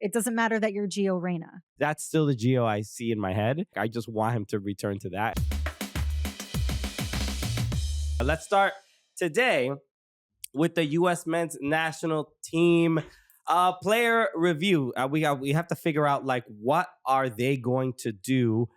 It doesn't matter that you're Gio Reyna. That's still the Gio I see in my head. I just want him to return to that. Let's start today with the U.S. men's national team player review. We have to figure out like what are they going to do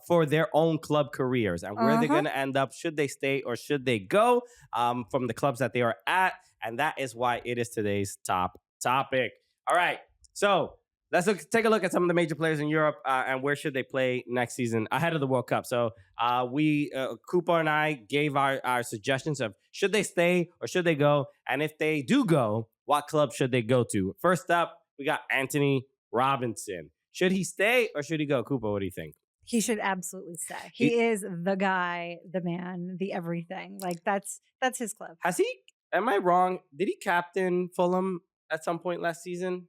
for their own club careers and where they're going to end up. Should they stay or should they go from the clubs that they are at? And that is why it is today's top topic. All right, so let's take a look at some of the major players in Europe and where should they play next season ahead of the World Cup. So Cupo and I gave our suggestions of should they stay or should they go? And if they do go, what club should they go to? First up, we got Anthony Robinson. Should he stay or should he go? Cupo, what do you think? He should absolutely stay. He is the guy, the man, the everything. Like that's his club. Has he? Am I wrong? Did he captain Fulham at some point last season?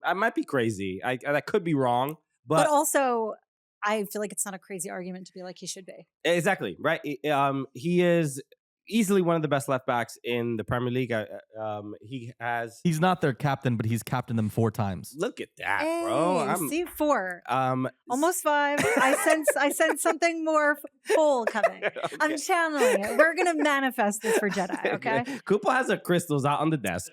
I might be crazy. I could be wrong, but also I feel like it's not a crazy argument to be like he should be. Exactly right. He is easily one of the best left backs in the Premier League. He's not their captain, but he's captained them 4 times. Look at that, bro. See 4, almost 5. I sense something more full coming. Okay. I'm channeling it. We're gonna manifest this for Jedi. Okay. Cupo has her crystals out on the desk.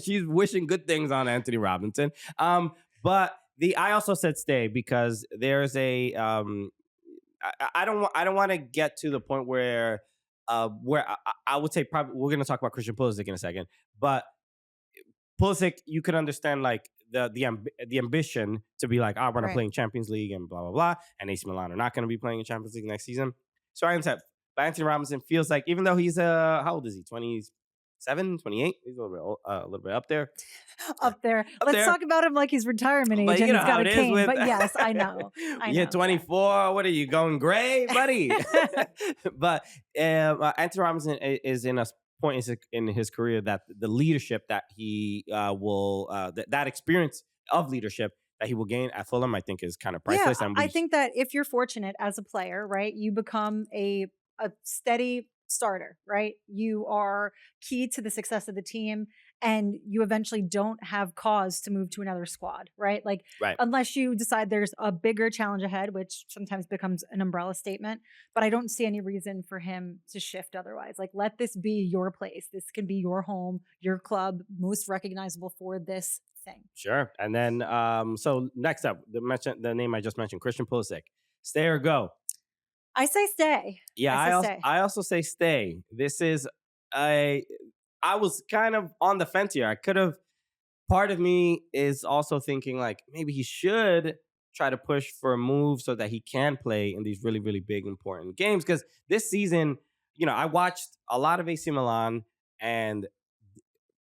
She's wishing good things on Anthony Robinson. But I also said stay because there's a I don't want to get to the point where I would say probably we're going to talk about Christian Pulisic in a second, but Pulisic, you could understand like the ambition to be like, I want to play in Champions League and blah, blah, blah. And AC Milan are not going to be playing in Champions League next season. So I understand. But Anthony Robinson feels like, even though he's, how old is he? 27, 28? He's a little bit up there. Let's talk about him like he's retirement age and he's got a cane. But yes, I know. You're 24. What are you, going gray, buddy? But Anthony Robinson is in a point in his career that the leadership that he that experience of leadership that he will gain at Fulham, I think is kind of priceless. Yeah, I think that if you're fortunate as a player, right, you become a steady starter, right? You are key to the success of the team and you eventually don't have cause to move to another squad, right? Like, unless you decide there's a bigger challenge ahead, which sometimes becomes an umbrella statement, but I don't see any reason for him to shift otherwise. Like, let this be your place. This can be your home, your club, most recognizable for this thing. Sure. And then, so next up, the name I just mentioned, Christian Pulisic. Stay or go? I say stay. Yeah, I also say stay. This is I was kind of on the fence here. Part of me is also thinking like maybe he should try to push for a move so that he can play in these really, really big, important games. Because this season, I watched a lot of AC Milan, and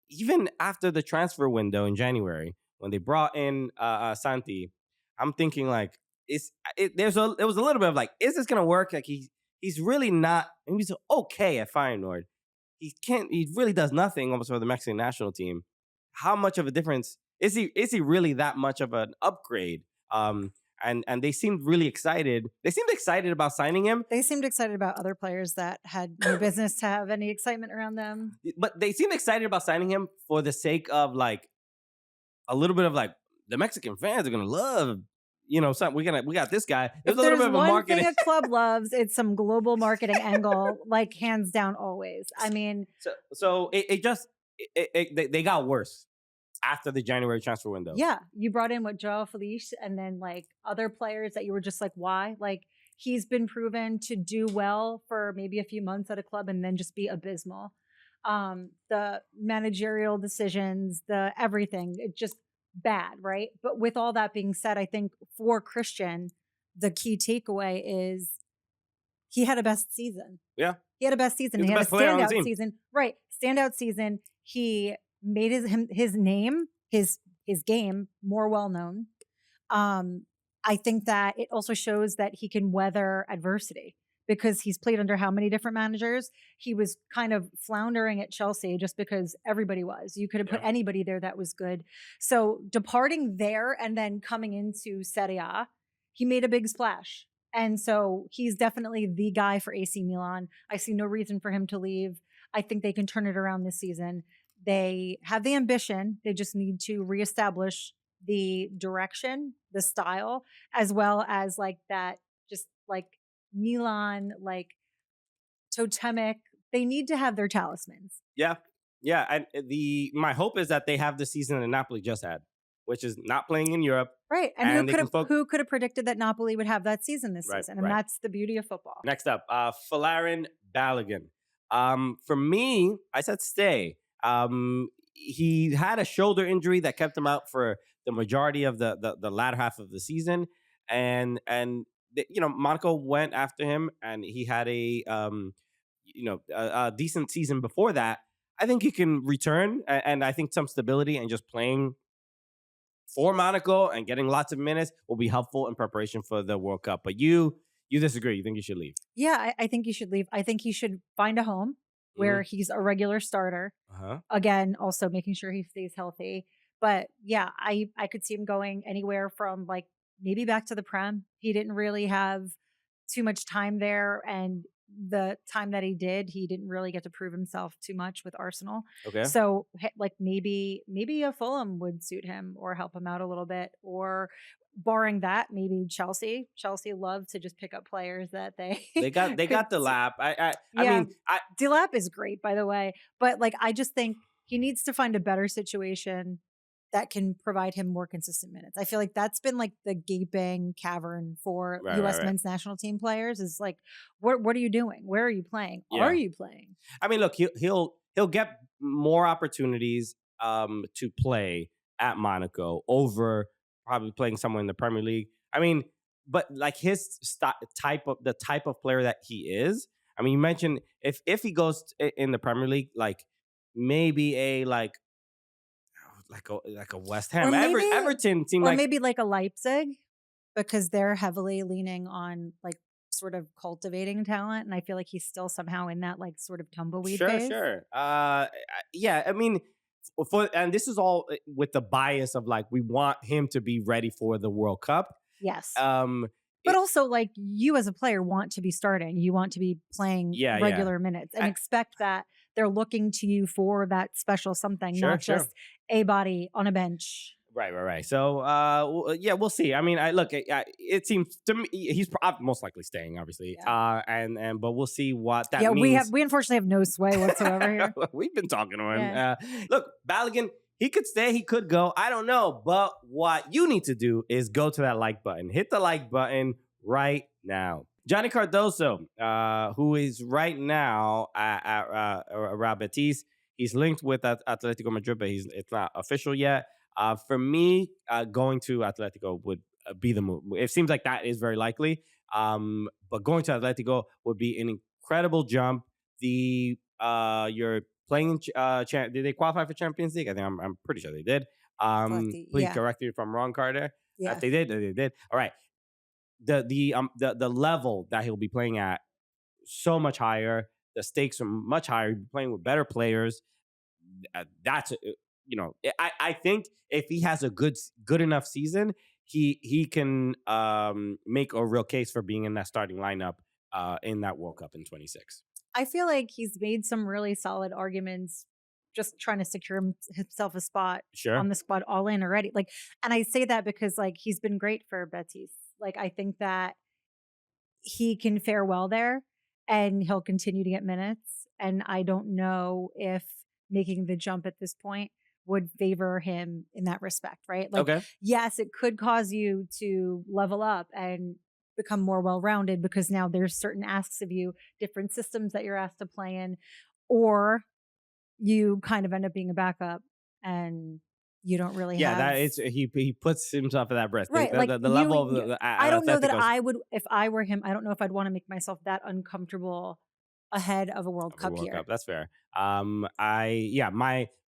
even after the transfer window in January, when they brought in Santi, I'm thinking like, it was a little bit of like, is this gonna work? Like he's really not. He's okay at Feyenoord. He really does nothing almost for the Mexican national team. How much of a difference is he? Is he really that much of an upgrade? And they seemed really excited. They seemed excited about signing him. They seemed excited about other players that had no business to have any excitement around them. But they seemed excited about signing him for the sake of like a little bit of like the Mexican fans are gonna love. Something we got this guy. There's a little bit of a marketing. Thing a club loves, it's some global marketing angle, like hands down, always. I mean, so they got worse after the January transfer window. Yeah, you brought in Joao Felix, and then like other players that you were just like, why? Like he's been proven to do well for maybe a few months at a club, and then just be abysmal. The managerial decisions, the everything, it just. Bad, right? But with all that being said, I think for Christian, the key takeaway is he had a best season. Yeah. He had a best season. He had a standout season. Right. Standout season. He made his name, his game more well known. I think that it also shows that he can weather adversity because he's played under how many different managers? He was kind of floundering at Chelsea just because everybody was. You could have put anybody there that was good. So departing there and then coming into Serie A, he made a big splash. And so he's definitely the guy for AC Milan. I see no reason for him to leave. I think they can turn it around this season. They have the ambition. They just need to reestablish the direction, the style, as well as like that, just like Milan, like totemic. They need to have their talismans. Yeah. And my hope is that they have the season that Napoli just had, which is not playing in Europe. Right. And who could have predicted that Napoli would have that season this season? And that's the beauty of football. Next up, Folarin Balogun. For me, I said stay. He had a shoulder injury that kept him out for the majority of the latter half of the season, and Monaco went after him, and he had a decent season before that. I think he can return, and I think some stability and just playing for Monaco and getting lots of minutes will be helpful in preparation for the World Cup. But you disagree. You think he should leave? Yeah, I think he should leave. I think he should find a home where he's a regular starter. Again, also making sure he stays healthy. But yeah, I could see him going anywhere from like maybe back to the Prem. He didn't really have too much time there, and the time that he didn't really get to prove himself too much with Arsenal. Okay. So like maybe a Fulham would suit him or help him out a little bit, or barring that, maybe Chelsea. Chelsea love to just pick up players that they got Delap. I mean, Delap is great, by the way, but like I just think he needs to find a better situation that can provide him more consistent minutes. I feel like that's been like the gaping cavern for U.S. men's national team players is like, what are you doing? Where are you playing? Yeah. Are you playing? I mean, look, he'll get more opportunities to play at Monaco over probably playing somewhere in the Premier League. I mean, but like his type of player that he is. I mean, you mentioned if he goes in the Premier League, like maybe a like a West Ham, Everton seemed like, or maybe like a Leipzig, because they're heavily leaning on like sort of cultivating talent, and I feel like he's still somehow in that like sort of tumbleweed phase. Sure. Yeah, I mean, and this is all with the bias of like we want him to be ready for the World Cup. Yes. But also, like, you as a player want to be starting. You want to be playing regular minutes and expect that they're looking to you for that special something, not just a body on a bench. Right. So, we'll see. I mean, it seems to me he's most likely staying, obviously. Yeah. But we'll see what that means. We unfortunately have no sway whatsoever here. We've been talking to him. Yeah. Look, Balogun, he could stay, he could go. I don't know. But what you need to do is go to that like button. Hit the like button right now. Johnny Cardoso, who is right now at Real Betis. He's linked with Atletico Madrid, but it's not official yet. For me, going to Atletico would be the move. It seems like that is very likely. But going to Atletico would be an incredible jump. You're playing. Did they qualify for Champions League? I think I'm pretty sure they did. Please correct me if I'm wrong, Carter. Yeah, they did. They did. All right. The level that he'll be playing at so much higher. The stakes are much higher. He'll be playing with better players. That's I think if he has a good enough season, he can make a real case for being in that starting lineup in that World Cup in 2026. I feel like he's made some really solid arguments just trying to secure himself a spot on the squad all in already. Like, and I say that because like he's been great for Betis. Like, I think that he can fare well there and he'll continue to get minutes. And I don't know if making the jump at this point would favor him in that respect, right? Like, yes, it could cause you to level up and become more well-rounded because now there's certain asks of you, different systems that you're asked to play in, or you kind of end up being a backup and you don't really have... that is, he puts himself at that risk. Right. The level of the I don't know that I would, if I were him, I don't know if I'd want to make myself that uncomfortable ahead of a World Cup here. That's fair.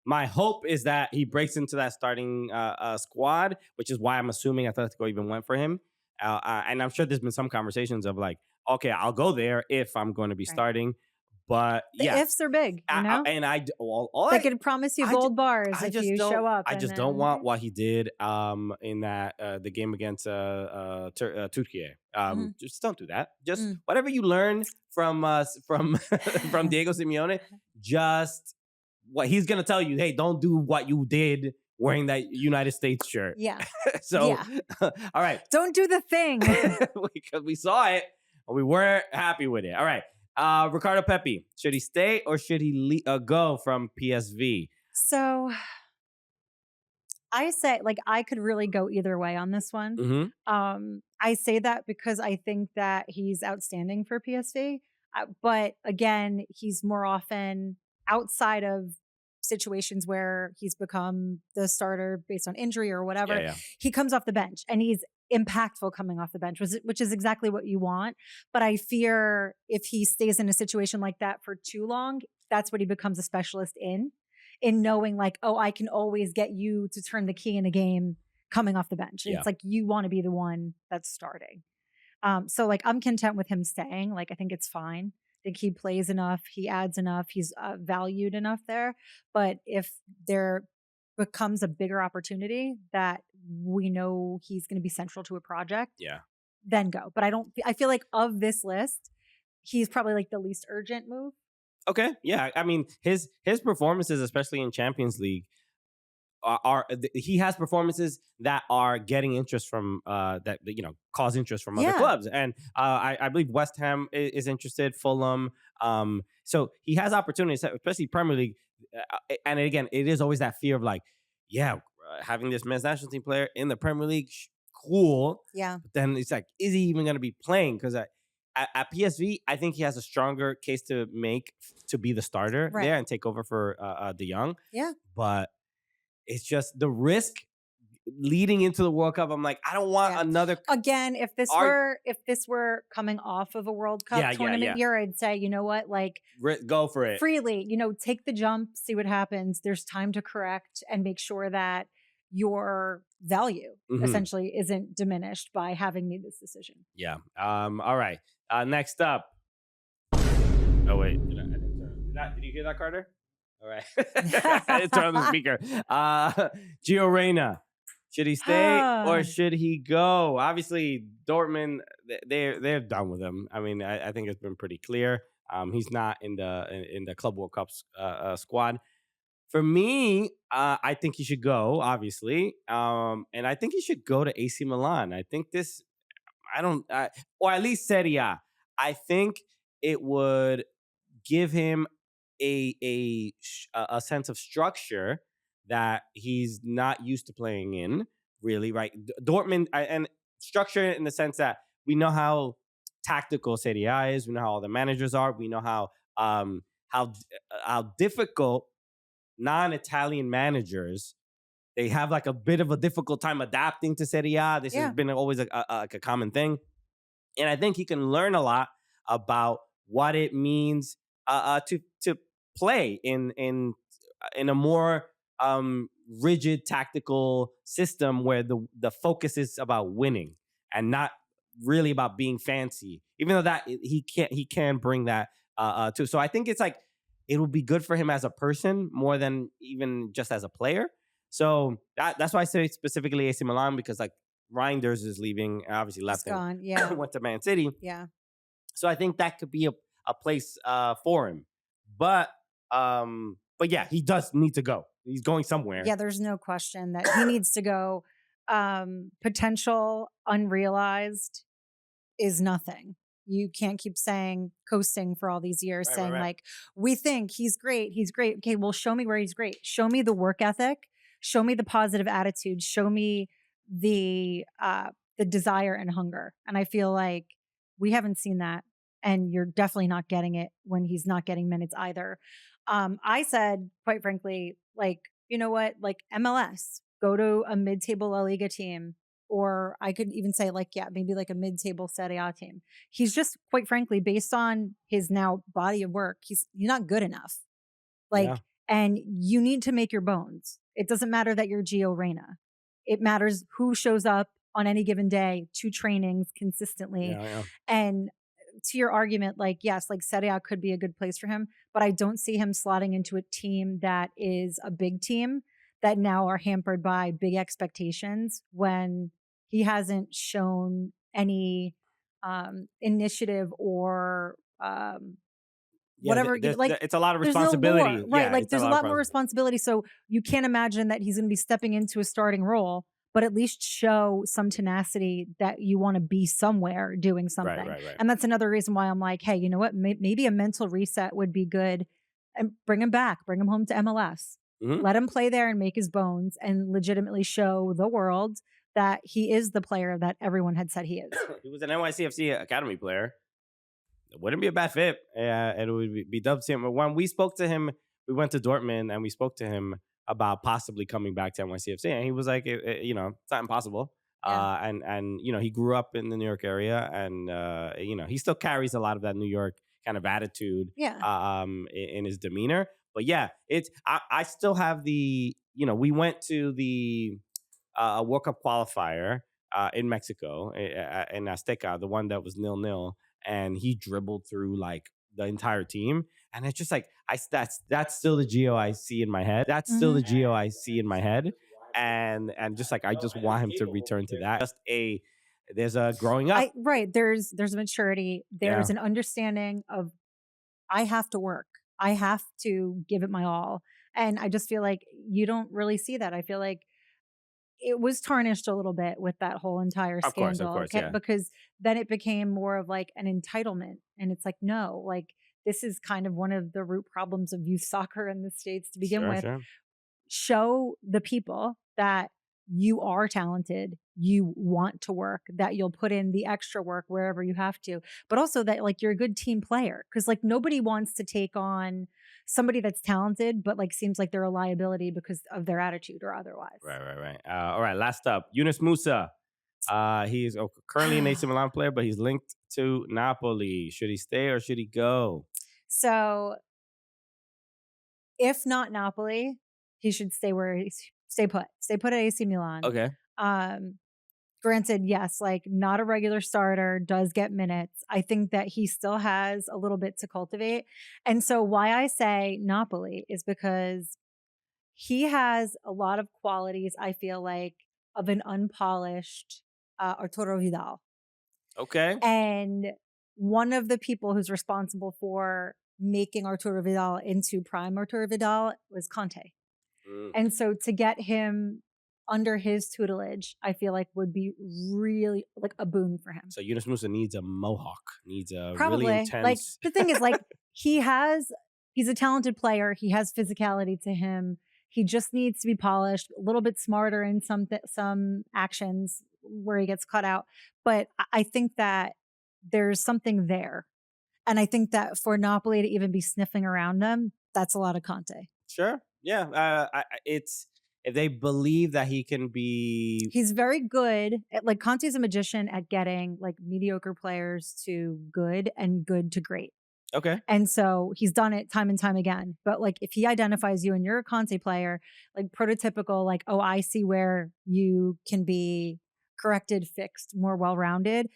My hope is that he breaks into that starting squad, which is why I'm assuming Atletico even went for him. And I'm sure there's been some conversations of like, okay, I'll go there if I'm going to be starting. But the ifs are big, you know? I could promise you gold bars if you show up. I just don't want what he did in that the game against Turkey. Just don't do that. Just whatever you learn from Diego Simeone, just what he's gonna tell you, hey, don't do what you did wearing that United States shirt. Yeah. So, all right. Don't do the thing. Because we saw it, and we weren't happy with it. All right. Ricardo Pepi, should he stay or should he go from PSV? So I say, like, I could really go either way on this one. Mm-hmm. I say that because I think that he's outstanding for PSV. But again, he's more often outside of situations where he's become the starter based on injury or whatever. Yeah. He comes off the bench and he's impactful coming off the bench, which is exactly what you want. But I fear if he stays in a situation like that for too long, that's what he becomes a specialist in knowing like, oh, I can always get you to turn the key in a game coming off the bench. Yeah. It's like you want to be the one that's starting. So like I'm content with him staying. Like I think it's fine. I think he plays enough. He adds enough. He's valued enough there. But if there becomes a bigger opportunity that we know he's going to be central to a project, then go. But I feel like of this list, he's probably like the least urgent move. Okay. Yeah. I mean, his performances, especially in Champions League, he has performances that are getting interest from that cause interest from other clubs, and I believe West Ham is interested, Fulham. So he has opportunities, especially Premier League. And again, it is always that fear of like, having this men's national team player in the Premier League, cool. Yeah. But then it's like, is he even going to be playing? Because at PSV, I think he has a stronger case to make to be the starter there and take over for De Jong. Yeah. But it's just the risk leading into the World Cup. I'm like, I don't want another. Again, if this were coming off of a World Cup tournament year, I'd say, you know what, like go for it freely. Take the jump, see what happens. There's time to correct and make sure that your value essentially isn't diminished by having made this decision. Yeah. All right. Next up. Oh wait, did you hear that, Carter? All right. I didn't turn on the speaker. Gio Reyna. Should he stay or should he go? Obviously, Dortmund, they're done with him. I mean, I think it's been pretty clear. He's not in the Club World Cup squad. For me, I think he should go, obviously. And I think he should go to AC Milan. I think or at least Serie A. I think it would give him a sense of structure that he's not used to playing in, really, right? Dortmund, and structure in the sense that we know how tactical Serie A is, we know how all the managers are, we know how difficult non-Italian managers, they have like a bit of a difficult time adapting to Serie A. This has been always a common thing. And I think he can learn a lot about what it means to play in a more rigid tactical system where the focus is about winning and not really about being fancy. Even though that he can bring that too. So I think it's like it will be good for him as a person more than even just as a player. So that's why I say specifically AC Milan, because like Reinders is leaving, obviously left and went to Man City. Yeah. So I think that could be a place for him. But yeah, he does need to go. He's going somewhere. Yeah, there's no question that he needs to go. Potential unrealized is nothing. You can't keep coasting for all these years, saying like, we think he's great. He's great. Okay, well, show me where he's great. Show me the work ethic. Show me the positive attitude. Show me the desire and hunger. And I feel like we haven't seen that. And you're definitely not getting it when he's not getting minutes either. I said, quite frankly, like, you know what, like MLS, go to a mid-table La Liga team, or I could even say like, maybe like a mid-table Serie A team. He's just, quite frankly, based on his now body of work, he's not good enough. Like, and you need to make your bones. It doesn't matter that you're Gio Reyna. It matters who shows up on any given day to trainings consistently. And to your argument, like, yes, like Serie A could be a good place for him, but I don't see him slotting into a team that is a big team that now are hampered by big expectations when he hasn't shown any initiative or whatever. It's a lot of responsibility. No right? Like there's a lot more responsibility. So you can't imagine that he's going to be stepping into a starting role, but at least show some tenacity that you want to be somewhere doing something. Right. And that's another reason why I'm like, hey, you know what? Maybe a mental reset would be good, and bring him back, bring him home to MLS. Mm-hmm. Let him play there and make his bones and legitimately show the world that he is the player that everyone had said he is. He was an NYCFC Academy player. It wouldn't be a bad fit. It would be dope to see him. When we spoke to him, we went to Dortmund and we spoke to him about possibly coming back to NYCFC, and he was like, it's not impossible. Yeah. And he grew up in the New York area, and he still carries a lot of that New York kind of attitude. Yeah. In his demeanor. But yeah, I still have the we went to the World Cup qualifier in Mexico in Azteca, the one that was 0-0. And he dribbled through like the entire team, and it's just like that's still the Gio I see in my head. That's still the Gio I see in my head, and just like I just want him to return to that. There's a growing up, There's a maturity. There's an understanding of I have to work. I have to give it my all, and I just feel like you don't really see that. I feel like it was tarnished a little bit with that whole entire scandal. Of course, yeah. Because then it became more of like an entitlement. And it's like, no, like this is kind of one of the root problems of youth soccer in the States to begin with. Sure. Show the people that you are talented, you want to work, that you'll put in the extra work wherever you have to, but also that like you're a good team player. Cause like nobody wants to take on somebody that's talented, but like seems like they're a liability because of their attitude or otherwise. Right. All right, last up, Yunus Musah. He's currently an AC Milan player, but he's linked to Napoli. Should he stay or should he go? So if not Napoli, he should stay put at AC Milan. Okay. Granted, yes, like not a regular starter, does get minutes. I think that he still has a little bit to cultivate. And so why I say Napoli is because he has a lot of qualities, I feel like, of an unpolished Arturo Vidal. Okay. And one of the people who's responsible for making Arturo Vidal into prime Arturo Vidal was Conte. And so to get him under his tutelage, I feel like would be really like a boon for him. So Yunus Musah needs a mohawk, needs a probably really intense. Like the thing is, like he's a talented player. He has physicality to him. He just needs to be polished, a little bit smarter in some actions where he gets cut out. But I think that there's something there, and I think that for Napoli to even be sniffing around them, that's a lot of Conte. Sure. Yeah. It's if they believe that he can be. He's very good at, like, Conte's a magician at getting like mediocre players to good and good to great. Okay. And so he's done it time and time again. But like if he identifies you and you're a Conte player, like prototypical, like, oh, I see where you can be corrected, fixed, more well-rounded,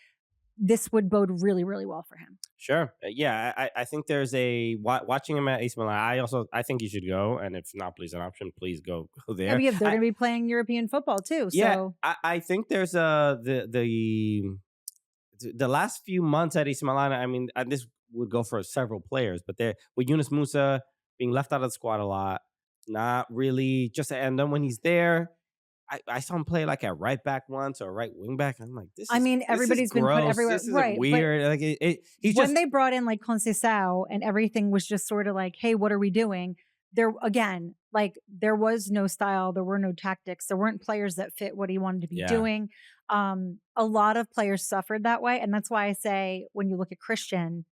this would bode really, really well for him. Sure. Yeah, I think there's watching him at AC Milan. I think he should go, and if Napoli's an option, please go there. Yeah, they're going to be playing European football too. Yeah, so I think there's the last few months at AC Milan. I mean, this would go for several players, but with Yunus Musah being left out of the squad a lot, not really and then when he's there. I saw him play like at right back once or right wing back. I'm like, everybody's been put everywhere. This is right, weird. Like when they brought in like Conceição and everything was just sort of like, hey, what are we doing? There again, like there was no style, there were no tactics, there weren't players that fit what he wanted to be doing. A lot of players suffered that way, and that's why I say when you look at Christian,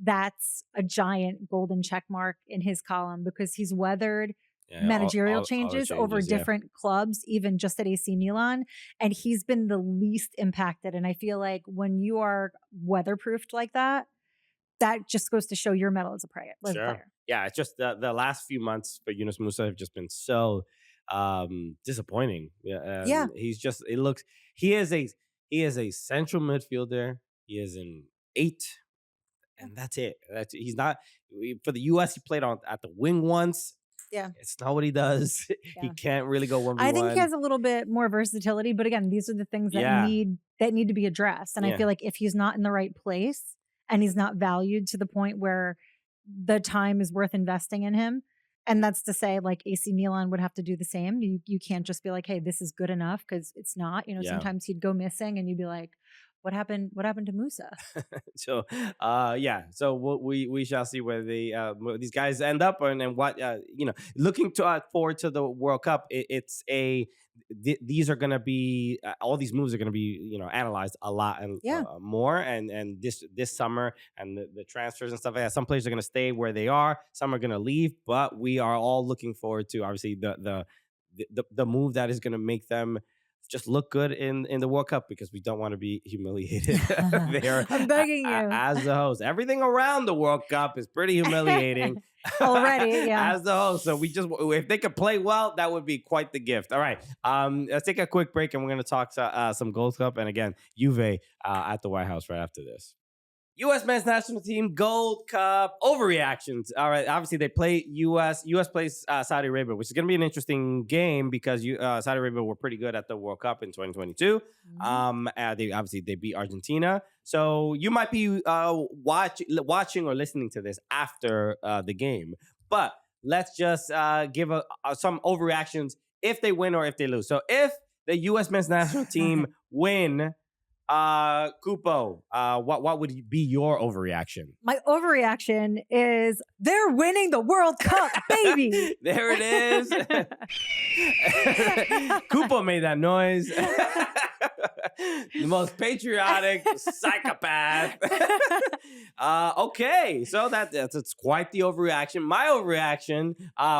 that's a giant golden check mark in his column because he's weathered managerial changes over different clubs, even just at AC Milan, and he's been the least impacted. And I feel like when you are weatherproofed like that, that just goes to show your mettle as a player. Sure. Yeah, it's just the last few months for Yunus Musah have just been so disappointing. Yeah, he's just he is a central midfielder. He is an 8. And that's it. He's not for the US. He played at the wing once. Yeah, it's not what he does. Yeah. He can't really go 1v1. I think he has a little bit more versatility, but again, these are the things that need to be addressed. And I feel like if he's not in the right place and he's not valued to the point where the time is worth investing in him. And that's to say, like, AC Milan would have to do the same. You can't just be like, hey, this is good enough, because it's not. You know, sometimes he'd go missing and you'd be like, what happened to Musah? So so we shall see where these guys end up and what looking forward to the World Cup. These are going to be all these moves are going to be analyzed a lot and more and this summer, and the transfers and stuff like that. Some players are going to stay where they are, some are going to leave, but we are all looking forward to obviously the move that is going to make them just look good in the World Cup, because we don't want to be humiliated there. I'm begging you. As the host. Everything around the World Cup is pretty humiliating already, yeah. As the host. So if they could play well, that would be quite the gift. All right. Let's take a quick break and we're going to talk some Gold Cup. And again, Juve at the White House right after this. U.S. men's national team Gold Cup overreactions. All right, obviously they play U.S. plays Saudi Arabia, which is going to be an interesting game because Saudi Arabia were pretty good at the World Cup in 2022. They beat Argentina, so you might be watching or listening to this after the game. But let's just give some overreactions if they win or if they lose. So if the U.S. men's national team win. Cupo, what would be your overreaction? My overreaction is they're winning the World Cup, baby. There it is. Cupo made that noise. The most patriotic psychopath. Okay, so that's quite the overreaction. My overreaction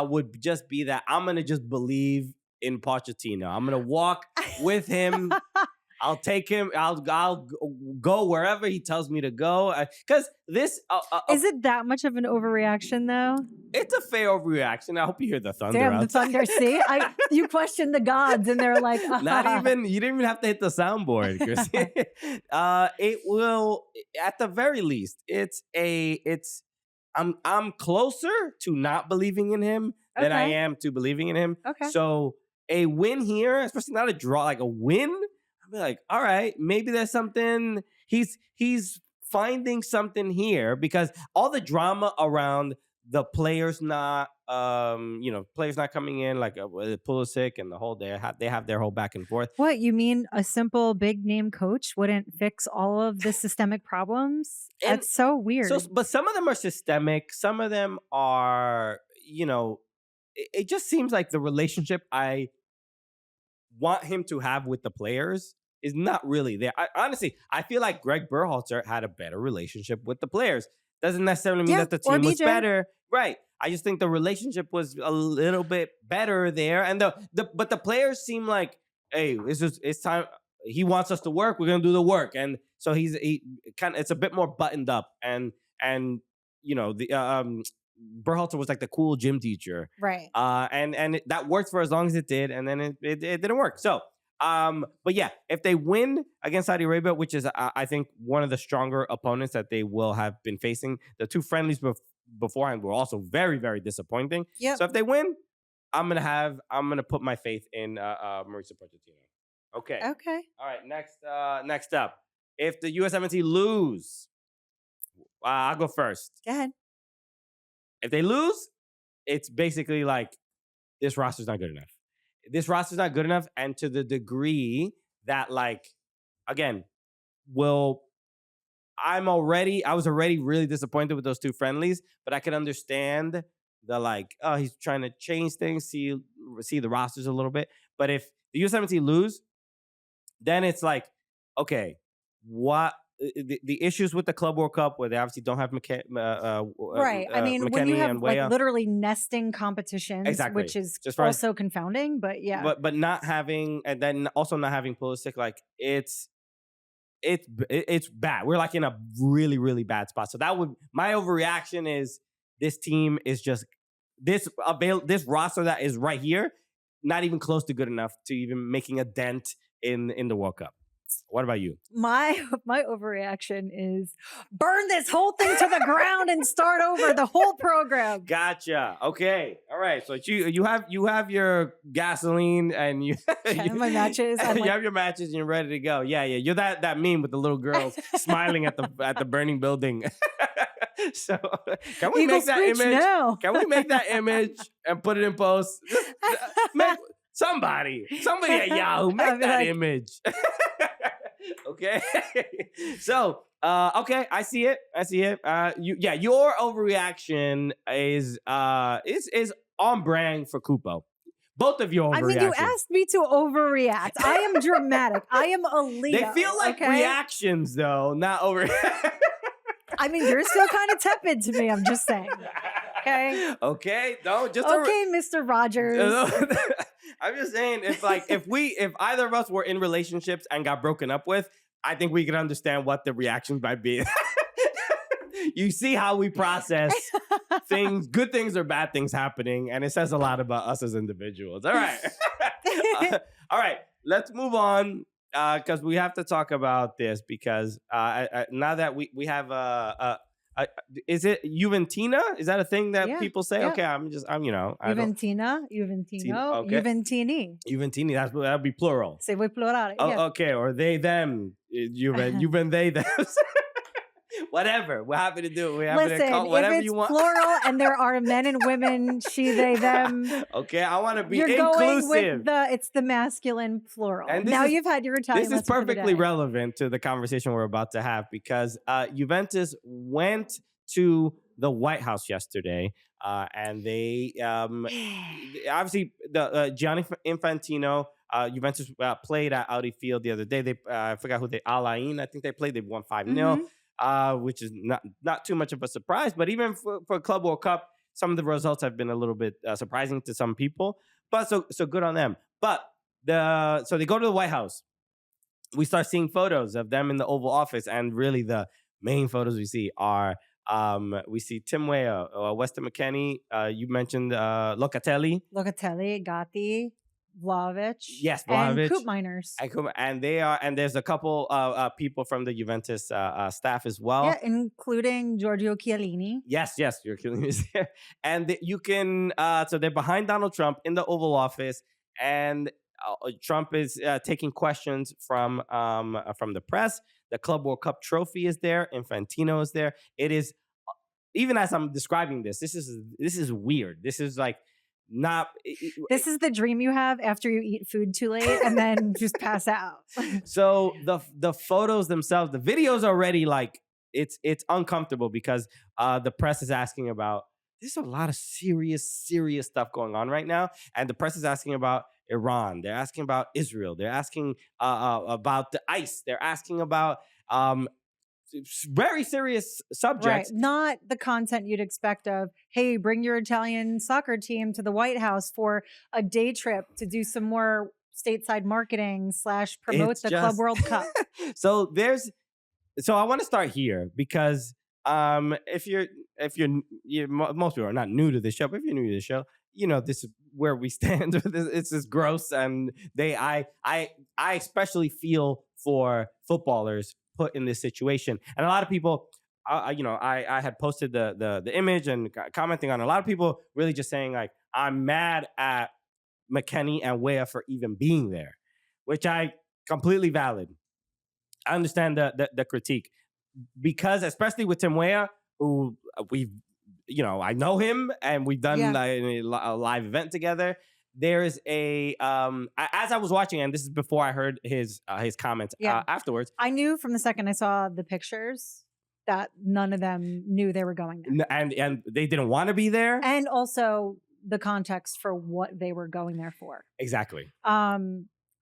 would just be that I'm gonna just believe in Pochettino. I'm gonna walk with him. I'll take him. I'll go wherever he tells me to go. Because this is it that much of an overreaction, though? It's a fair overreaction. I hope you hear the thunder. Damn, the thunder! See, you question the gods, and they're like, not even. You didn't even have to hit the soundboard, Chris. It will, at the very least. I'm closer to not believing in him than I am to believing in him. Okay. So a win here, especially not a draw, like a win. I'll be like, all right, maybe there's something. He's finding something here, because all the drama around the players not coming in, like Pulisic and the whole day, they have their whole back and forth. What, you mean a simple big name coach wouldn't fix all of the systemic problems? That's so weird. But some of them are systemic. Some of them are, it just seems like the relationship I want him to have with the players is not really there. Honestly, I feel like Greg Berhalter had a better relationship with the players. Doesn't necessarily mean that the team was better. Right. I just think the relationship was a little bit better there. And but the players seem like, hey, it's time. He wants us to work. We're gonna do the work. And so it's a bit more buttoned up. And Berhalter was like the cool gym teacher, right? And that worked for as long as it did, and then it didn't work. So, but yeah, if they win against Saudi Arabia, which is I think one of the stronger opponents that they will have been facing, the two friendlies beforehand were also very, very disappointing. Yeah. So if they win, I'm gonna put my faith in Mauricio Pochettino. Okay. Okay. All right. Next up, if the USMNT lose, I'll go first. Go ahead. If they lose, it's basically like, this roster's not good enough. This roster's not good enough, and to the degree that, like, again, I was already really disappointed with those two friendlies, but I could understand the, like, oh, he's trying to change things, see the rosters a little bit. But if the U17 lose, then it's like, okay, what? The issues with the Club World Cup, where they obviously don't have right. I mean, when you have like literally nesting competitions, exactly, which is also confounding, but yeah. But not having, and then also not having Pulisic, like it's bad. We're like in a really, really bad spot. So my overreaction is, this team is just this roster that is right here, not even close to good enough to even making a dent in the World Cup. What about you? My overreaction is, burn this whole thing to the ground and start over the whole program. Gotcha. Okay. All right. So you have your gasoline and you have my matches. You have your matches and you're ready to go. Yeah. You're that meme with the little girls smiling at the burning building. So can we make that image? Now. Can we make that image and put it in post? Somebody at Yahoo, make that image. Okay. So, okay, I see it. Your overreaction is on brand for Cupo. Both of your overreactions. I mean, you asked me to overreact. I am dramatic. I am a Leo. They feel like reactions, though, not over. I mean, you're still kind of tepid to me. I'm just saying. Okay. Okay. No, just okay, Mr. Rogers. I'm just saying, if either of us were in relationships and got broken up with, I think we can understand what the reactions might be. You see how we process things, good things or bad things happening, and it says a lot about us as individuals. All right. All right, let's move on because we have to talk about this because now that we have is it Juventina? Is that a thing that people say? Yeah. Okay, I'm Juventina, Juventino, okay. Juventini, that'd be plural. Se vuoi plurale. Oh, yeah. Okay, or they, them, Juven, they, them. Whatever. We're happy to do it. We're happy to call whatever you want. Plural and there are men and women, she, they, them. Okay, I want to be You're inclusive. Going with it's the masculine plural. And now you've had your Italian. This is perfectly relevant to the conversation we're about to have because Juventus went to the White House yesterday and they obviously Gianni Infantino. Juventus played at Audi Field the other day. I forgot who Alain. I think they played. They won 5-0. Which is not too much of a surprise, but even for Club World Cup, some of the results have been a little bit surprising to some people. But so good on them. But so they go to the White House. We start seeing photos of them in the Oval Office, and really the main photos we see are we see Tim Weah, Weston McKennie. You mentioned Locatelli, Gatti. Vlahovic, yes, Vlahovic, and Coop Miners, and there's a couple people from the Juventus staff as well, yeah, including Giorgio Chiellini. Yes, Giorgio Chiellini is here, and you can so they're behind Donald Trump in the Oval Office, and Trump is taking questions from the press. The Club World Cup trophy is there. Infantino is there. It is even as I'm describing this is weird. This is like. This is the dream you have after you eat food too late and then just pass out. So the photos themselves, the videos already like it's uncomfortable because the press is asking about. There's a lot of serious stuff going on right now, and the press is asking about Iran. They're asking about Israel. They're asking about the ICE. They're asking about very serious subjects. Right. Not the content you'd expect of, hey, bring your Italian soccer team to the White House for a day trip to do some more stateside marketing / promote the Club World Cup. So I want to start here because if you're most people are not new to the show, but if you're new to the show, you know this is where we stand. It's just gross, and I especially feel for footballers put in this situation. And a lot of people, I had posted the image and commenting on a lot of people really just saying like, I'm mad at McKennie and Weah for even being there, which I completely valid. I understand the critique because especially with Tim Weah, who I know him and we've done a live event together. There's as I was watching, and this is before I heard his comments afterwards. I knew from the second I saw the pictures that none of them knew they were going there. And they didn't want to be there. And also the context for what they were going there for. Exactly.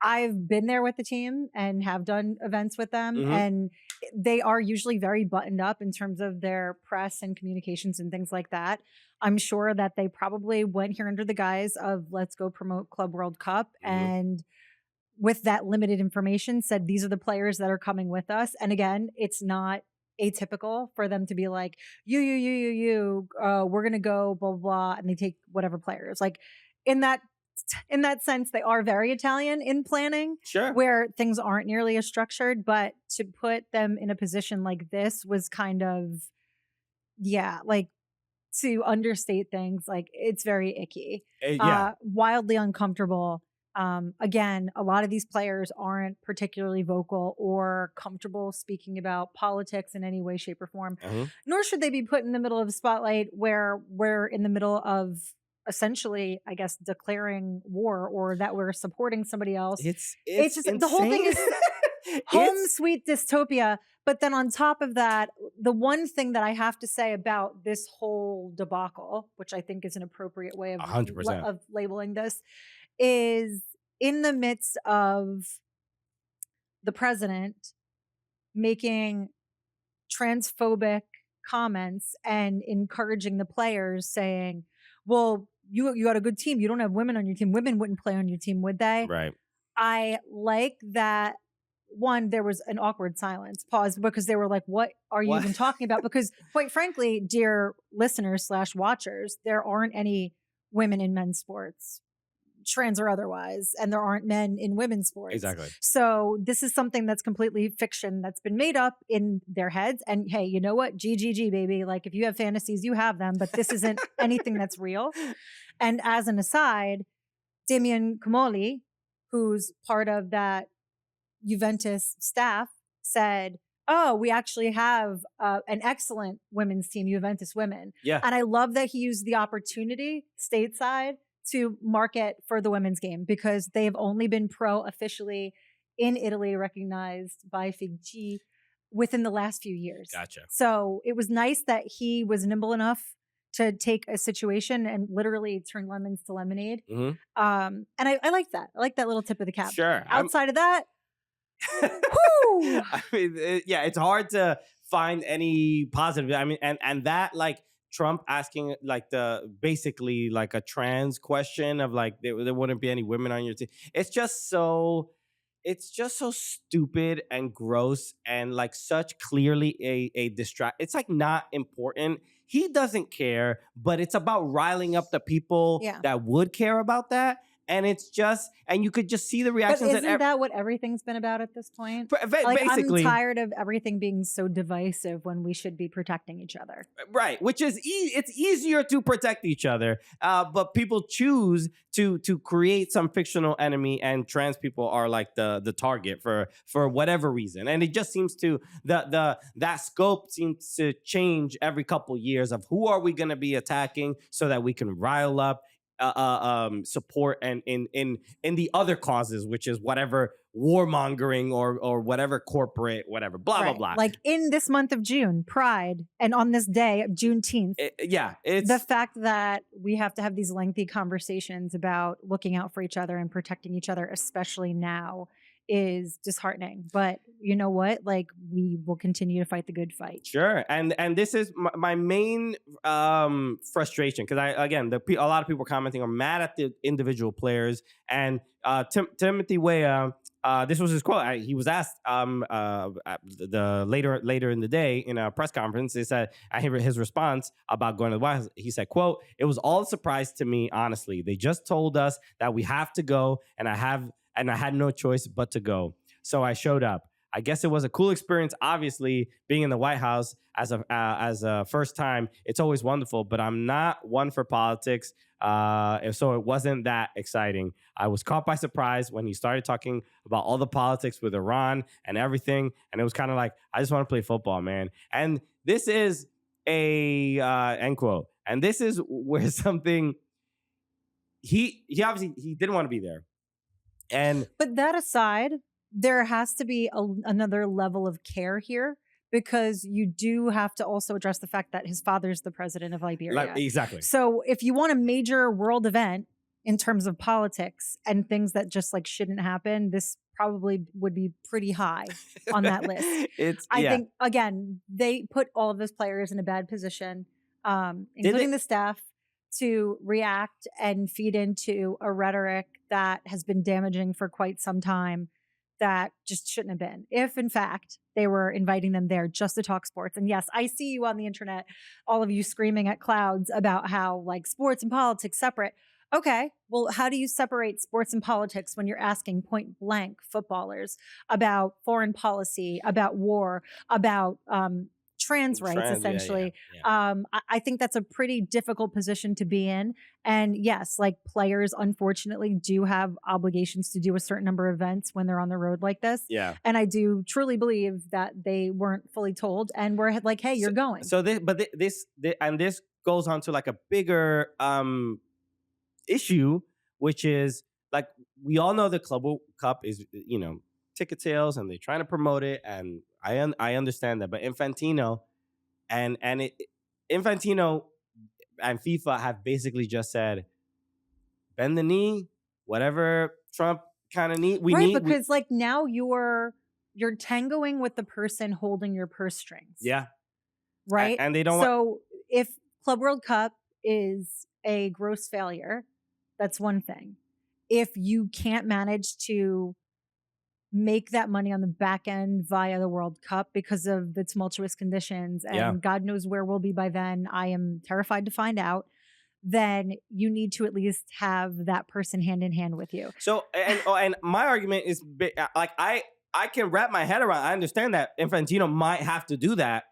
I've been there with the team and have done events with them, and they are usually very buttoned up in terms of their press and communications and things like that. I'm sure that they probably went here under the guise of let's go promote Club World Cup, and with that limited information said these are the players that are coming with us. And again, it's not atypical for them to be like, we're gonna go blah blah, and they take whatever players. Like in that sense, they are very Italian in planning, sure, where things aren't nearly as structured. But to put them in a position like this was kind of, like to understate things, like it's very icky, wildly uncomfortable. Again, a lot of these players aren't particularly vocal or comfortable speaking about politics in any way, shape, or form, nor should they be put in the middle of the spotlight where we're in the middle of essentially, I guess, declaring war or that we're supporting somebody else. It's just insane. The whole thing is home sweet dystopia. But then on top of that, the one thing that I have to say about this whole debacle, which I think is an appropriate way of 100%. of labeling this, is in the midst of the president making transphobic comments and encouraging the players, saying, well, you got a good team. You don't have women on your team. Women wouldn't play on your team, would they? Right. I like that. One, there was an awkward silence, pause, because they were like, what are you even talking about? Because quite frankly, dear listeners / watchers, there aren't any women in men's sports, trans or otherwise, and there aren't men in women's sports. Exactly. So this is something that's completely fiction that's been made up in their heads. And hey, you know what? GGG, baby. Like, if you have fantasies, you have them, but this isn't anything that's real. And as an aside, Damian Comoli, who's part of that Juventus staff, said, oh, we actually have an excellent women's team, Juventus women. Yeah. And I love that he used the opportunity stateside to market for the women's game, because they've only been pro officially in Italy, recognized by FIGC within the last few years. Gotcha. So it was nice that he was nimble enough to take a situation and literally turn lemons to lemonade. And I like that. I like that little tip of the cap. Sure. Outside of that, whoo! I mean, it's hard to find any positive. I mean, and that, like, Trump asking like basically like a trans question of like there wouldn't be any women on your team. It's just so stupid and gross and like such clearly a distract. It's like not important. He doesn't care, but it's about riling up the people that would care about that. And it's just, and you could just see the reactions. But isn't that what everything's been about at this point? Like, basically, I'm tired of everything being so divisive when we should be protecting each other. Right, which is it's easier to protect each other, but people choose to create some fictional enemy, and trans people are like the target for whatever reason. And it just seems to that scope seems to change every couple years of who are we going to be attacking so that we can rile up support and in the other causes, which is whatever warmongering or whatever corporate whatever blah blah. Like in this month of June, Pride, and on this day, Juneteenth. It's the fact that we have to have these lengthy conversations about looking out for each other and protecting each other, especially now, is disheartening. But you know what? Like, we will continue to fight the good fight. Sure. And this is my main frustration, because a lot of people commenting are mad at the individual players. And Timothy Weah, this was his quote. He was asked later in the day in a press conference. They said, I hear his response about going to the White House. He said, quote, "It was all a surprise to me, honestly. They just told us that we have to go, and I had no choice but to go. So I showed up. I guess it was a cool experience. Obviously, being in the White House as a first time, it's always wonderful, but I'm not one for politics. So it wasn't that exciting. I was caught by surprise when he started talking about all the politics with Iran and everything. And it was kind of like, I just want to play football, man." And this is end quote. And this is where something, he obviously, he didn't want to be there. But that aside, there has to be another level of care here, because you do have to also address the fact that his father's the president of Liberia. Exactly. So if you want a major world event in terms of politics and things that just like shouldn't happen, this probably would be pretty high on that list. I think, again, they put all of those players in a bad position, including the staff, to react and feed into a rhetoric that has been damaging for quite some time, that just shouldn't have been. If, in fact, they were inviting them there just to talk sports. And yes, I see you on the internet, all of you screaming at clouds about how like sports and politics separate. Okay, well, how do you separate sports and politics when you're asking point blank footballers about foreign policy, about war, about trans rights, essentially. I think that's a pretty difficult position to be in. And yes, like players, unfortunately, do have obligations to do a certain number of events when they're on the road like this. Yeah. And I do truly believe that they weren't fully told and were like, hey, you're going. So this goes on to like a bigger issue, which is like, we all know the Club World Cup is, you know, ticket sales and they're trying to promote it. And I understand that, but Infantino Infantino and FIFA have basically just said, bend the knee, whatever Trump kind of need. Because like now you're tangoing with the person holding your purse strings. Yeah. Right. And they don't So if Club World Cup is a gross failure, that's one thing. If you can't manage to make that money on the back end via the World Cup because of the tumultuous conditions and God knows where we'll be by then, I am terrified to find out, then you need to at least have that person hand in hand with you. So, and my argument is like, I can wrap my head around, I understand that Infantino might have to do that.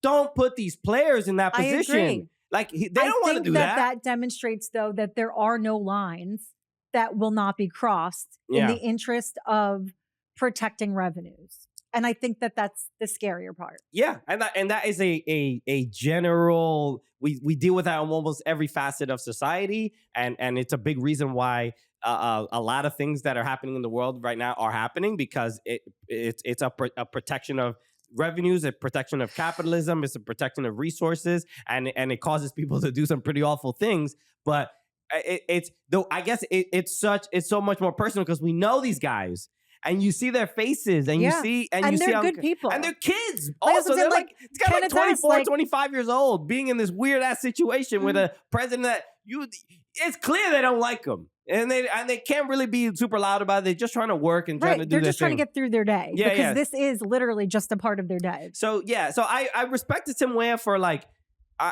Don't put these players in that position. I agree. Like they don't want to do that. That demonstrates though that there are no lines that will not be crossed in the interest of protecting revenues. And I think that that's the scarier part. Yeah. And that is a general, we deal with that on almost every facet of society. And it's a big reason why a lot of things that are happening in the world right now are happening, because it's a protection of revenues, a protection of capitalism, it's a protection of resources, and it causes people to do some pretty awful things. But it's though I guess it's so much more personal because we know these guys. And you see their faces, and you see, and you they're see how good people, and they're kids. Also, they're like it's got like 24, 25 years old, being in this weird ass situation with a president that it's clear they don't like him, and they can't really be super loud about it. They're just trying to work and trying to do their thing. They're just trying to get through their day, because this is literally just a part of their day. So I respected Tim Weah for like,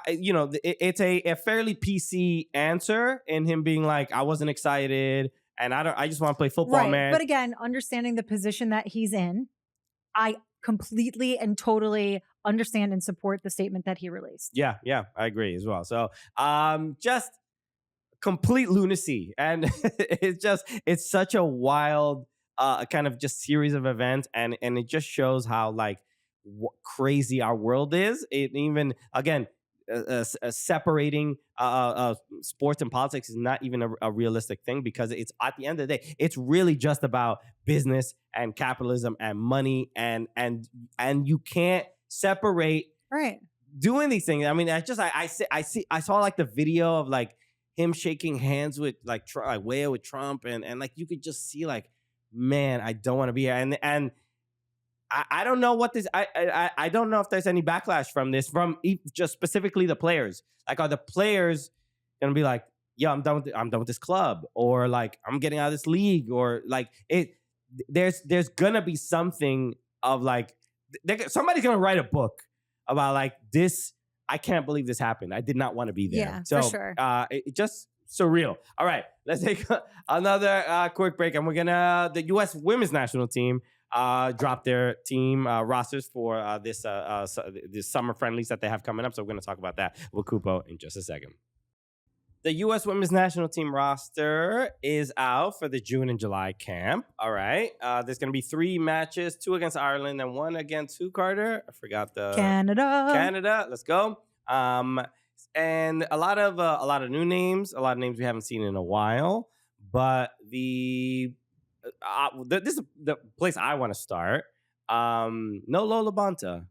you know, it's a fairly PC answer in him being like, I wasn't excited. And I just want to play football, man. But again, understanding the position that he's in, I completely and totally understand and support the statement that he released. Yeah, I agree as well. So, just complete lunacy, and it's such a wild kind of just series of events, and it just shows how like crazy our world is. It even again. Separating sports and politics is not even a realistic thing, because it's at the end of the day, it's really just about business and capitalism and money, and you can't separate doing these things. I mean, I saw like the video of like him shaking hands with like Weah with Trump, and like you could just see like, man, I don't want to be here, and I don't know what this. I don't know if there's any backlash from this, from just specifically the players. Like, are the players gonna be like, "Yeah, I'm done with this club," or like, "I'm getting out of this league," or like it? There's gonna be something of like, somebody's gonna write a book about like this. I can't believe this happened. I did not want to be there. Yeah, so, for sure. It just surreal. All right, let's take another quick break, and we're gonna the U.S. Women's National Team. Dropped their team rosters for this summer friendlies that they have coming up. So we're going to talk about that with Cupo in just a second. The U.S. Women's National Team roster is out for the June and July camp. All right. There's going to be 3 matches, 2 against Ireland and 1 against who, Carter? I forgot the... Canada. Let's go. And a lot of new names, a lot of names we haven't seen in a while. But this is the place I want to start. No Lola Bonta.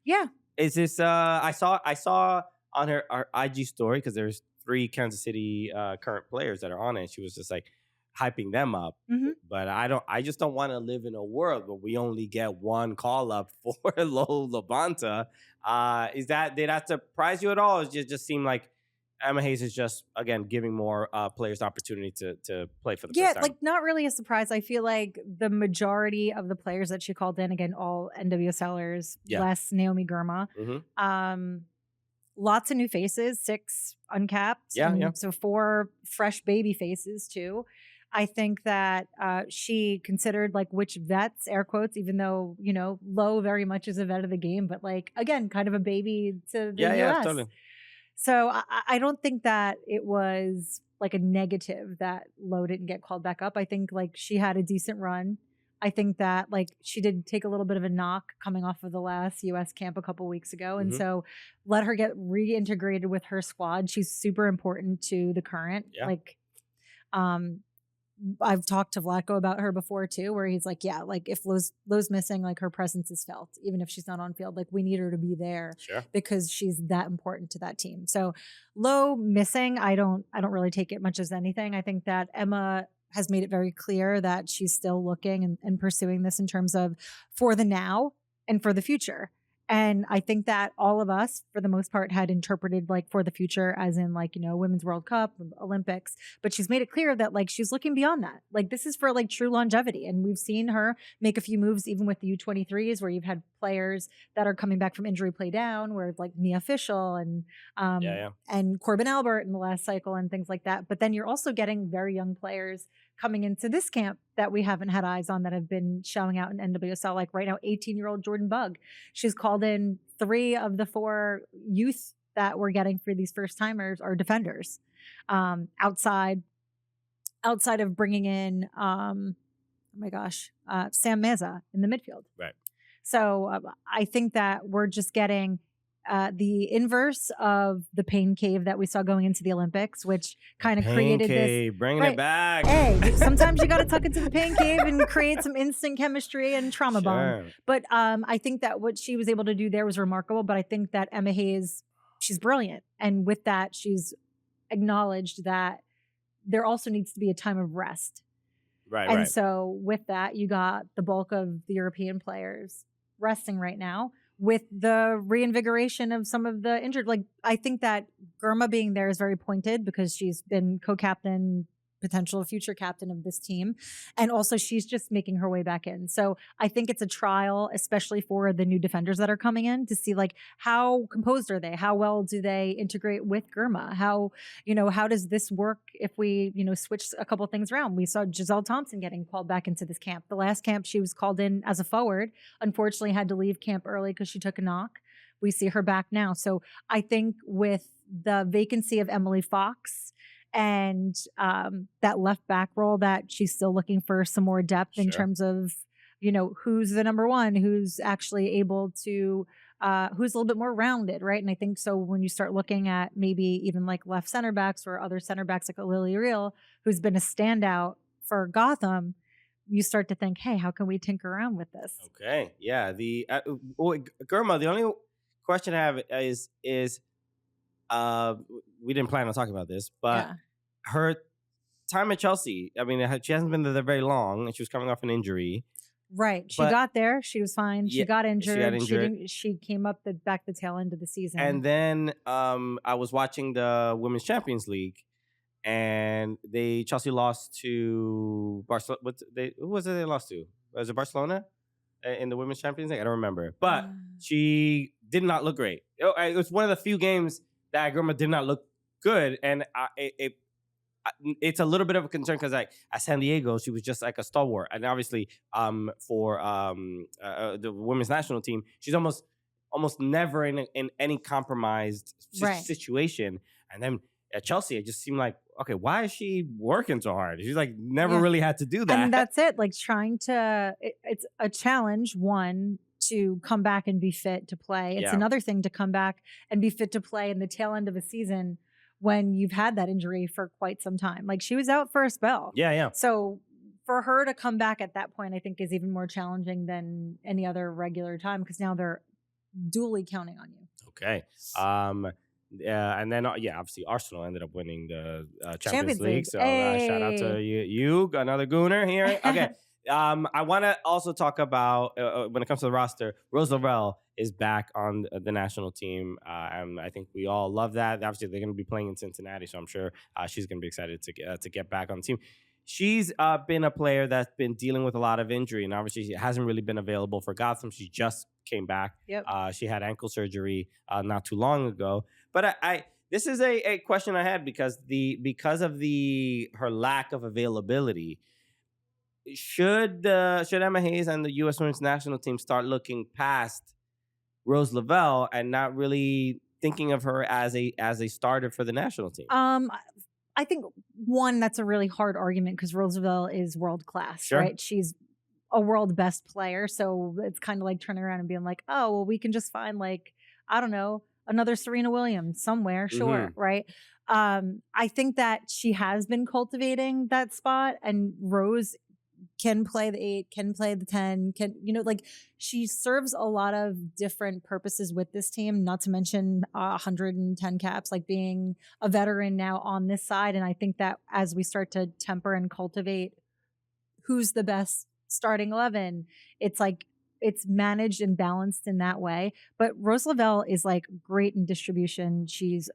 Yeah. Is this I saw on her IG story, because there's 3 Kansas City current players that are on it. She was just like hyping them up. Mm-hmm. But I just don't want to live in a world where we only get 1 call up for Lola Bonta. Did that surprise you at all? Or does it just seem like Emma Hayes is just, again, giving more players the opportunity to play for the first time? Yeah, like not really a surprise. I feel like the majority of the players that she called in, again, all NWSLers, less Naomi Girma. Mm-hmm. Lots of new faces, 6 uncapped. Yeah. So 4 fresh baby faces too. I think that she considered like which vets, air quotes, even though, Lowe very much is a vet of the game, but like, again, kind of a baby to the US. Totally. So I don't think that it was like a negative that Lowe didn't get called back up. I think like she had a decent run. I think that like she did take a little bit of a knock coming off of the last US camp a couple weeks ago. And so let her get reintegrated with her squad. She's super important to the current. Yeah. Like, I've talked to Vlatko about her before too, where he's like, yeah, like if Lowe's missing, like her presence is felt, even if she's not on field. Like we need her to be there because she's that important to that team. So Lowe missing, I don't really take it much as anything. I think that Emma has made it very clear that she's still looking and pursuing this in terms of for the now and for the future. And I think that all of us, for the most part, had interpreted like for the future as in like, Women's World Cup, Olympics. But she's made it clear that like she's looking beyond that. Like this is for like true longevity. And we've seen her make a few moves even with the U23s where you've had players that are coming back from injury play down, where like Mia Fischel and Corbin Albert in the last cycle and things like that. But then you're also getting very young players coming into this camp that we haven't had eyes on that have been showing out in NWSL. Like right now, 18-year-old Jordan Bugg. She's called in 3 of the 4 youth that we're getting for these first timers are defenders. Outside of bringing in, Sam Musah in the midfield. Right. So I think that we're just getting the inverse of the pain cave that we saw going into the Olympics, which kind of created this. Bringing it back. Hey, sometimes you got to tuck into the pain cave and create some instant chemistry and trauma bond. But I think that what she was able to do there was remarkable. But I think that Emma Hayes, she's brilliant. And with that, she's acknowledged that there also needs to be a time of rest. Right. And so with that, you got the bulk of the European players resting right now, with the reinvigoration of some of the injured. Like, I think that Girma being there is very pointed because she's been co-captain, potential future captain of this team. And also she's just making her way back in. So I think it's a trial, especially for the new defenders that are coming in, to see like how composed are they? How well do they integrate with Girma? How does this work if we, switch a couple things around? We saw Giselle Thompson getting called back into this camp. The last camp she was called in as a forward, unfortunately had to leave camp early because she took a knock. We see her back now. So I think with the vacancy of Emily Fox and that left back role, that she's still looking for some more depth in terms of, who's the number one, who's actually able to, who's a little bit more rounded, right? And I think so when you start looking at maybe even like left center backs or other center backs like Lily Reel, who's been a standout for Gotham, you start to think, hey, how can we tinker around with this? Okay, yeah. Girma, the only question I have is we didn't plan on talking about this, but her time at Chelsea, I mean, she hasn't been there very long, and she was coming off an injury. Right. She got there. She was fine. She got injured. She came up back the tail end of the season. And then I was watching the Women's Champions League, and Chelsea lost to Barcelona. Who was it they lost to? Was it Barcelona in the Women's Champions League? I don't remember. But she did not look great. It was one of the few games that Girma did not look good, and it's a little bit of a concern because like at San Diego she was just like a stalwart, and obviously for the women's national team she's almost never in any compromised situation. And then at Chelsea it just seemed like, okay, why is she working so hard? She's like never really had to do that. And that's it. Like it's a challenge, one, to come back and be fit to play. It's another thing to come back and be fit to play in the tail end of a season when you've had that injury for quite some time. Like she was out for a spell. Yeah. So for her to come back at that point, I think is even more challenging than any other regular time because now they're duly counting on you. Okay. And then obviously Arsenal ended up winning the Champions League. So shout out to you, another Gooner here. Okay. I want to also talk about when it comes to the roster, Rose Lavelle is back on the national team. And I think we all love that. Obviously, they're going to be playing in Cincinnati, so I'm sure she's going to be excited to get back on the team. She's been a player that's been dealing with a lot of injury, and obviously she hasn't really been available for Gotham. She just came back. Yep. She had ankle surgery not too long ago. But this is a question I had because of her lack of availability. Should Emma Hayes and the U.S. Women's National Team start looking past Rose Lavelle and not really thinking of her as a starter for the national team? I think one, that's a really hard argument because Rose Lavelle is world class, right? She's a world best player, so it's kind of like turning around and being like, oh, well, we can just find like, I don't know, another Serena Williams somewhere, sure, right? I think that she has been cultivating that spot, and Rose can play the 8, can play the 10, can, like she serves a lot of different purposes with this team, not to mention 110 caps, like being a veteran now on this side. And I think that as we start to temper and cultivate who's the best starting 11, it's like it's managed and balanced in that way. But Rose Lavelle is like great in distribution. She's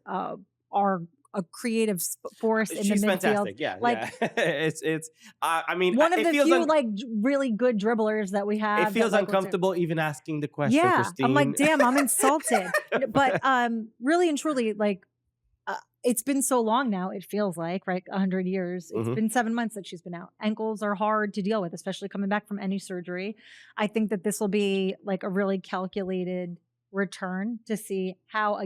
a creative force in the midfield. She's fantastic. Yeah, like it's. I mean, one of the few like really good dribblers that we have. It feels uncomfortable even asking the question. Yeah, Christine. I'm like, damn, I'm insulted. But really and truly, like, it's been so long now. It feels like 100 years. It's been 7 months that she's been out. Ankles are hard to deal with, especially coming back from any surgery. I think that this will be like a really calculated return to see how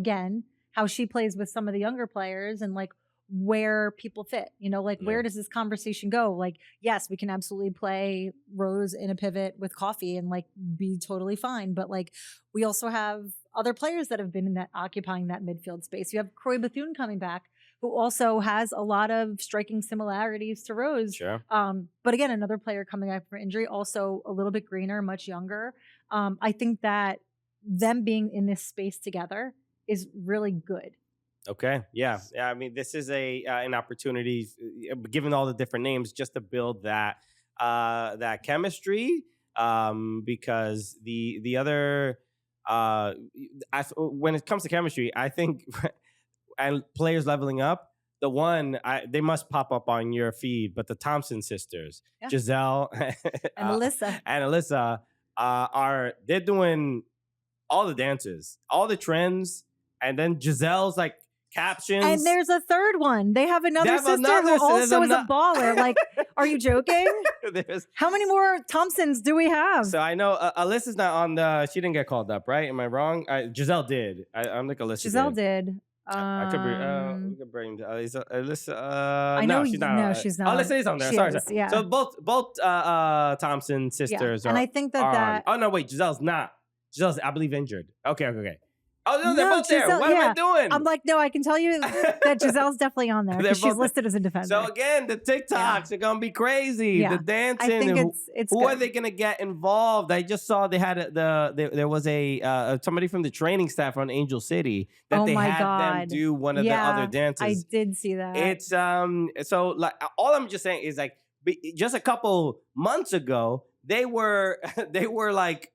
she plays with some of the younger players and like where people fit, where does this conversation go? Like, yes, we can absolutely play Rose in a pivot with Coffee and like be totally fine. But like, we also have other players that have been in that occupying that midfield space. You have Croy Bethune coming back, who also has a lot of striking similarities to Rose. Sure. But again, another player coming back from injury, also a little bit greener, much younger. I think that them being in this space together is really good. Okay. Yeah. I mean, this is an opportunity, given all the different names, just to build that chemistry. Because the other, when it comes to chemistry, I think, and players leveling up, they must pop up on your feed, but the Thompson sisters, Giselle and Alyssa, they're doing all the dances, all the trends, and then Giselle's like captions. And there's a third one. They have another sister who also is a baller. Like, are you joking? How many more Thompsons do we have? So I know Alyssa's not on she didn't get called up, right? Am I wrong? Giselle did. I'm like Alyssa. Giselle did. I could we could bring Alyssa. I know. No, she's not. No, she's not. Alyssa is on there. Sorry. Yeah. So both Thompson sisters are. And I think that. Oh no, wait, Giselle's not. Giselle's, I believe, injured. Okay. Oh, no, they're both there. What am I doing? I'm like, no, I can tell you that Giselle's definitely on there because she's listed as a defender. So again, the TikToks are going to be crazy. Yeah. The dancing. I think it's who good. are they going to get involved? I just saw they had there was somebody from the training staff on Angel City that they had them do one of the other dances. I did see that. It's so like all I'm just saying is like just a couple months ago they were like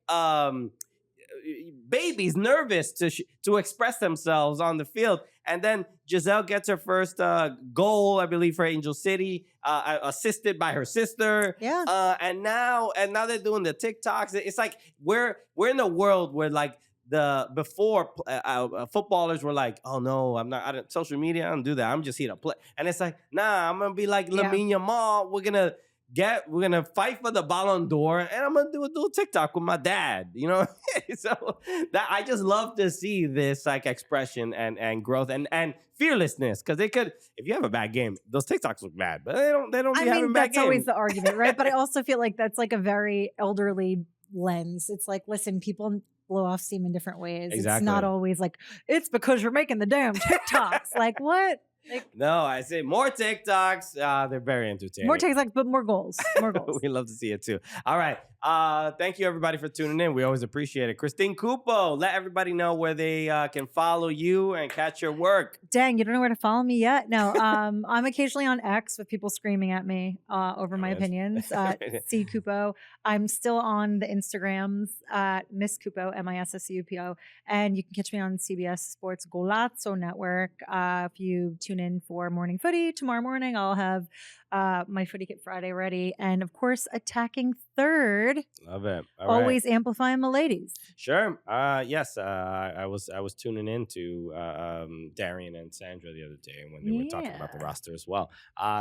babies, nervous to express themselves on the field, and then Giselle gets her first goal, I believe, for Angel City, assisted by her sister. Yeah. And now they're doing the TikToks. It's like we're in a world where like before footballers were like, oh no, I don't social media, I don't do that. I'm just here to play. And it's like, nah, I'm gonna be like Lamine Yamal. We're gonna fight for the Ballon d'Or, and I'm gonna do a little TikTok with my dad, So that I just love to see this like expression and growth and fearlessness, because they could, if you have a bad game, those TikToks look bad, but they don't. I mean, that's always the argument, right? But I also feel like that's like a very elderly lens. It's like, listen, people blow off steam in different ways. Exactly. It's not always like it's because you're making the damn TikToks. Like what? No, I say more TikToks. They're very entertaining. More TikToks, but more goals. More goals. We love to see it too. All right. Thank you everybody for tuning in. We always appreciate it. Christine Cupo, let everybody know where they can follow you and catch your work. Dang, you don't know where to follow me yet? No. I'm occasionally on X with people screaming at me over my opinions. C Cupo. I'm still on the Instagrams at Miss Cupo, MISSCUPO, and you can catch me on CBS Sports Golazzo Network. If you tune in for Morning Footy tomorrow morning, I'll have my Footy Kit Friday ready, and of course Attacking 3rd. Love it. Always amplifying the ladies. Sure. Yes. I was tuning in to Darian and Sandra the other day when they were talking about the roster as well.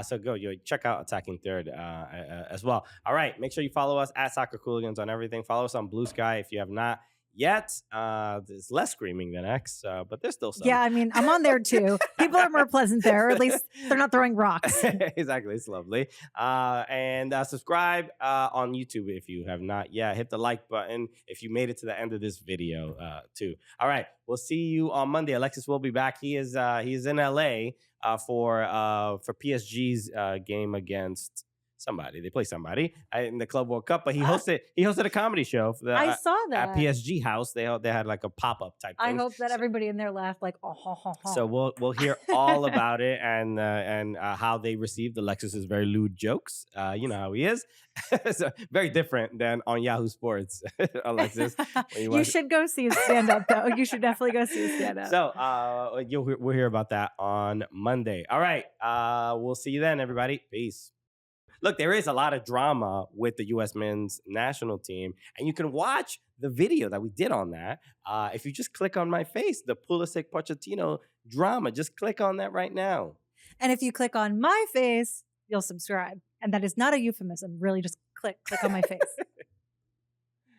So go check out Attacking Third as well. All right. Make sure you follow us at Soccer Cooligans on everything. Follow us on Blue Sky if you have not yet. There's less screaming than X, but there's still some. Yeah, I mean, I'm on there too. People are more pleasant there, or at least they're not throwing rocks. Exactly. It's lovely. And subscribe on YouTube if you have not yet. Hit the like button if you made it to the end of this video too. All right. We'll see you on Monday. Alexis will be back. He is in LA for PSG's game against somebody. They play somebody in the Club World Cup, but he hosted a comedy show for I saw that at PSG House. They had like a pop-up type thing. I hope that everybody in there laughed like, oh, ho, ho, ho. So we'll hear all about it and how they received Alexis's very lewd jokes. You know how he is. So very different than on Yahoo Sports, Alexis. You should go see his stand-up, though. You should definitely go see his stand-up. So we'll hear about that on Monday. All right. We'll see you then, everybody. Peace. Look, there is a lot of drama with the U.S. men's national team, and you can watch the video that we did on that. If you just click on my face, the Pulisic Pochettino drama, just click on that right now. And if you click on my face, you'll subscribe. And that is not a euphemism. Really, just click on my face.